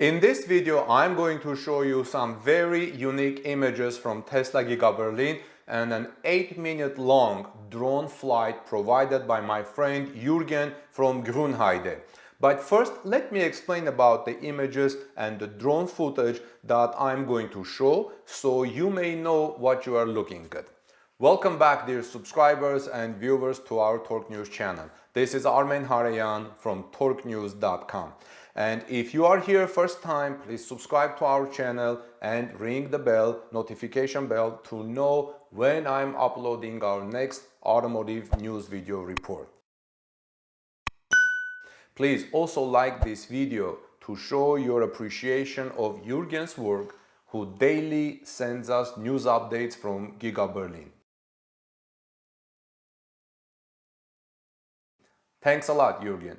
In this video, I'm going to show you some very unique images from Tesla Giga Berlin and an 8-minute long drone flight provided by my friend Jurgen from Grunheide. But first, let me explain about the images and the drone footage that I'm going to show so you may know what you are looking at. Welcome back, dear subscribers and viewers, to our Torque News channel. This is Armen Harayan from torquenews.com. And if you are here first time, please subscribe to our channel and ring the bell, notification bell, to know when I'm uploading our next automotive news video report. Please also like this video to show your appreciation of Jurgen's work, who daily sends us news updates from Giga Berlin. Thanks a lot, Jurgen.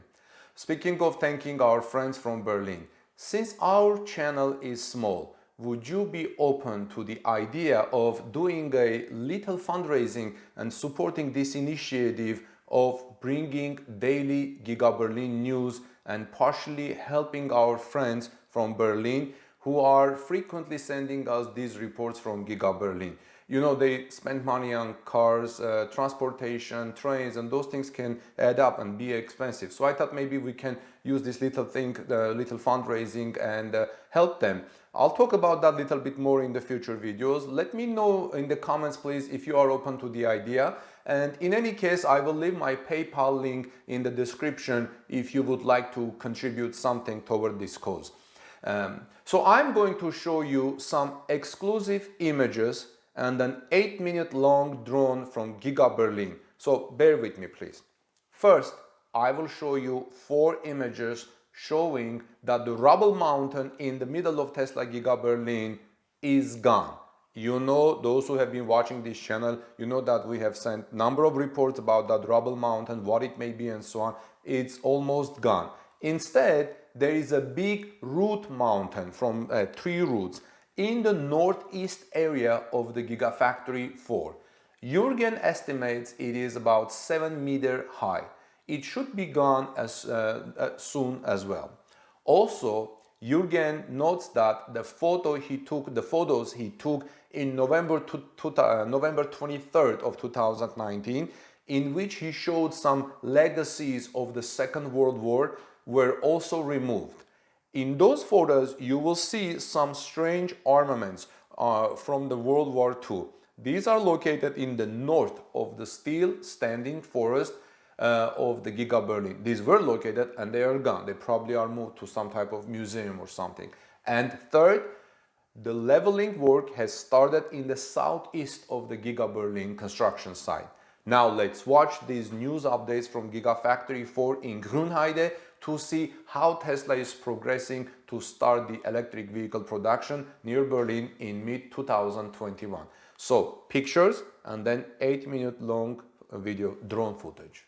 Speaking of thanking our friends from Berlin, since our channel is small, would you be open to the idea of doing a little fundraising and supporting this initiative of bringing daily Giga Berlin news and partially helping our friends from Berlin who are frequently sending us these reports from Giga Berlin? You know, they spend money on cars, transportation, trains, and those things can add up and be expensive. So I thought maybe we can use this little thing, little fundraising, and help them. I'll talk about that a little bit more in the future videos. Let me know in the comments, please, if you are open to the idea. And in any case, I will leave my PayPal link in the description if you would like to contribute something toward this cause. So I'm going to show you some exclusive images and an 8-minute long drone from Giga Berlin. So bear with me, please. First, I will show you 4 images showing that the rubble mountain in the middle of Tesla Giga Berlin is gone. You know, those who have been watching this channel, you know that we have sent number of reports about that rubble mountain, what it may be and so on. It's almost gone. Instead, there is a big root mountain from 3 roots in the northeast area of the Gigafactory 4. Jurgen estimates it is about 7 meters high. It should be gone as soon as well. Also, Jurgen notes that the photos he took in November 23rd of 2019, in which he showed some legacies of the Second World War, were also removed. In those photos, you will see some strange armaments from the World War II. These are located in the north of the still standing forest of the Giga Berlin. These were located and they are gone. They probably are moved to some type of museum or something. And third, the leveling work has started in the southeast of the Giga Berlin construction site. Now let's watch these news updates from Gigafactory 4 in Grunheide to see how Tesla is progressing to start the electric vehicle production near Berlin in mid-2021. So pictures and then 8-minute long video drone footage.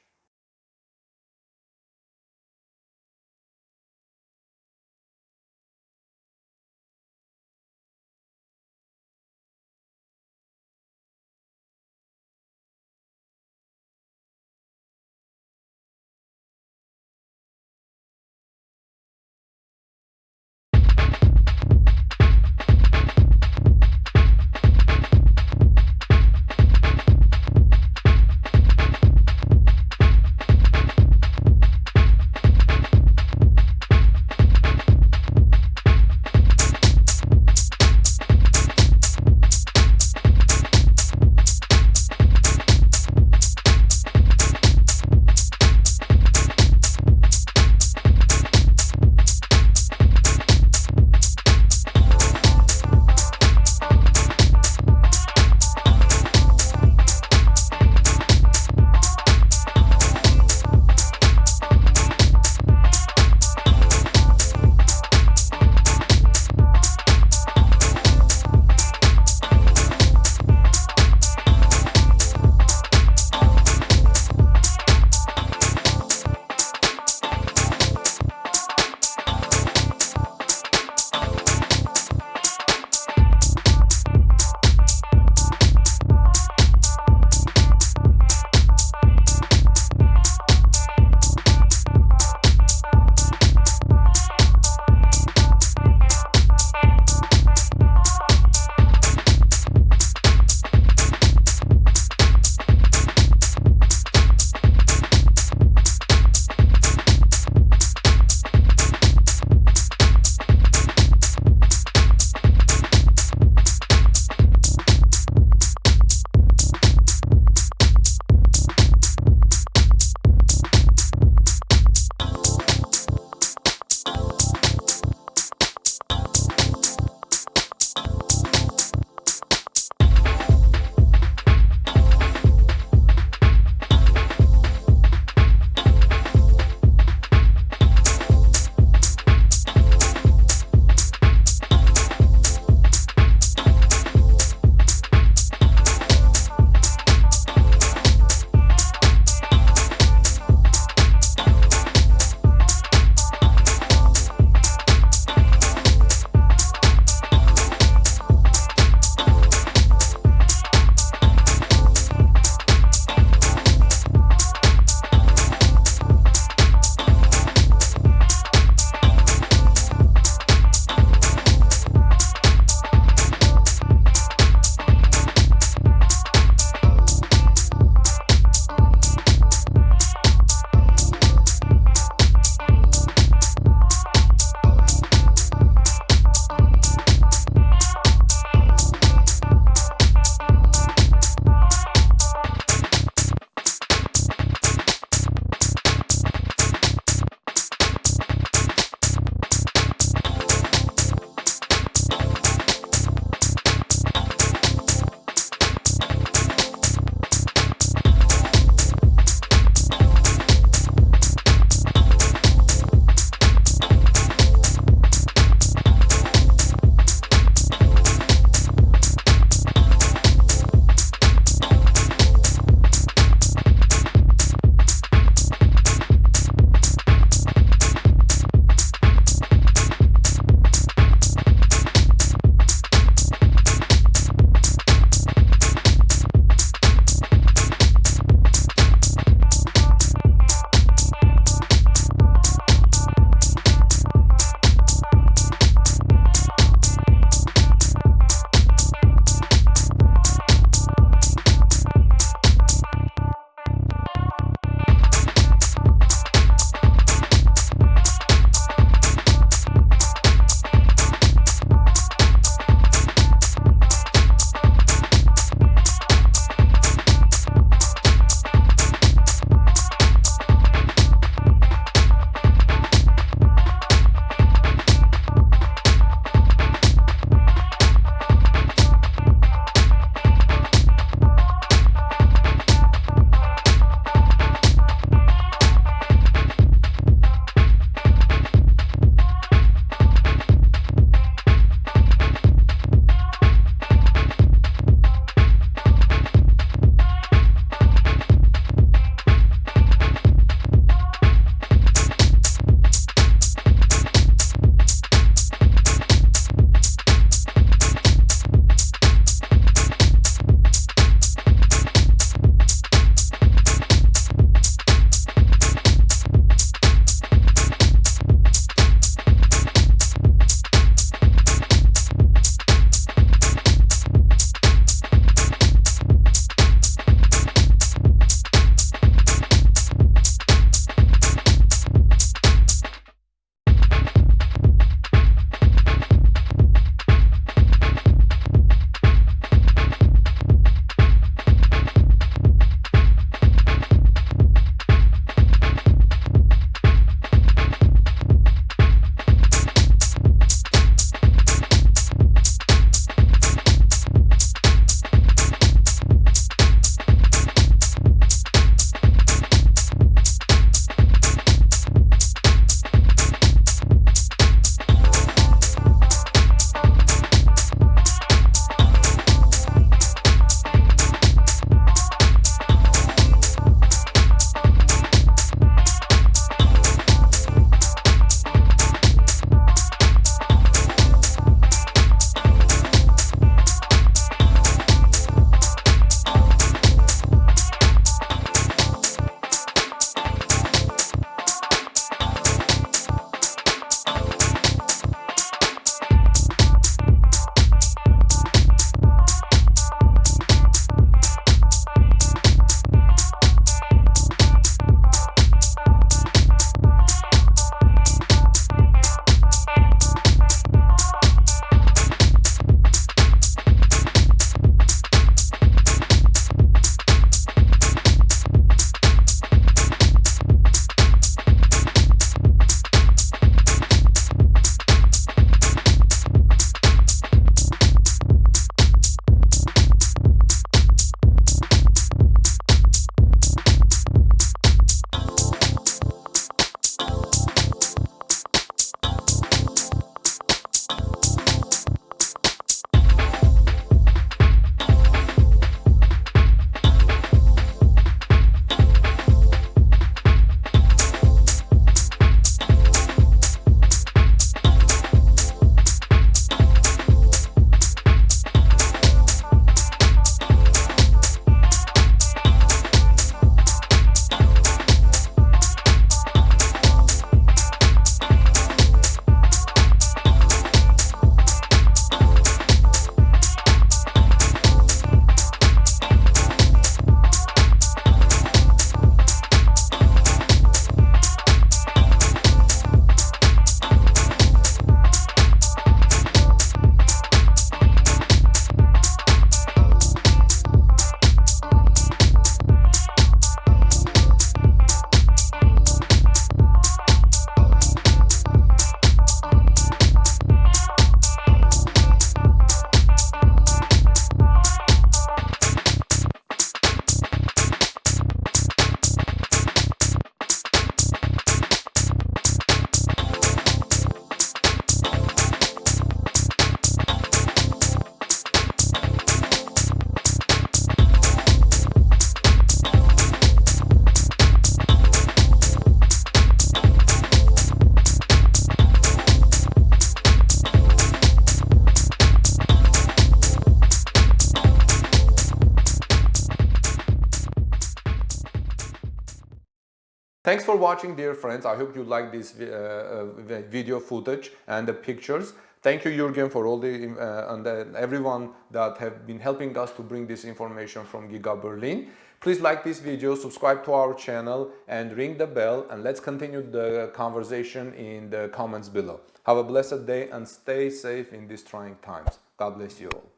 Thanks for watching, dear friends. I hope you like this video footage and the pictures. Thank you, Jurgen, for all and everyone that have been helping us to bring this information from Giga Berlin. Please like this video, subscribe to our channel, and ring the bell. And let's continue the conversation in the comments below. Have a blessed day and stay safe in these trying times. God bless you all.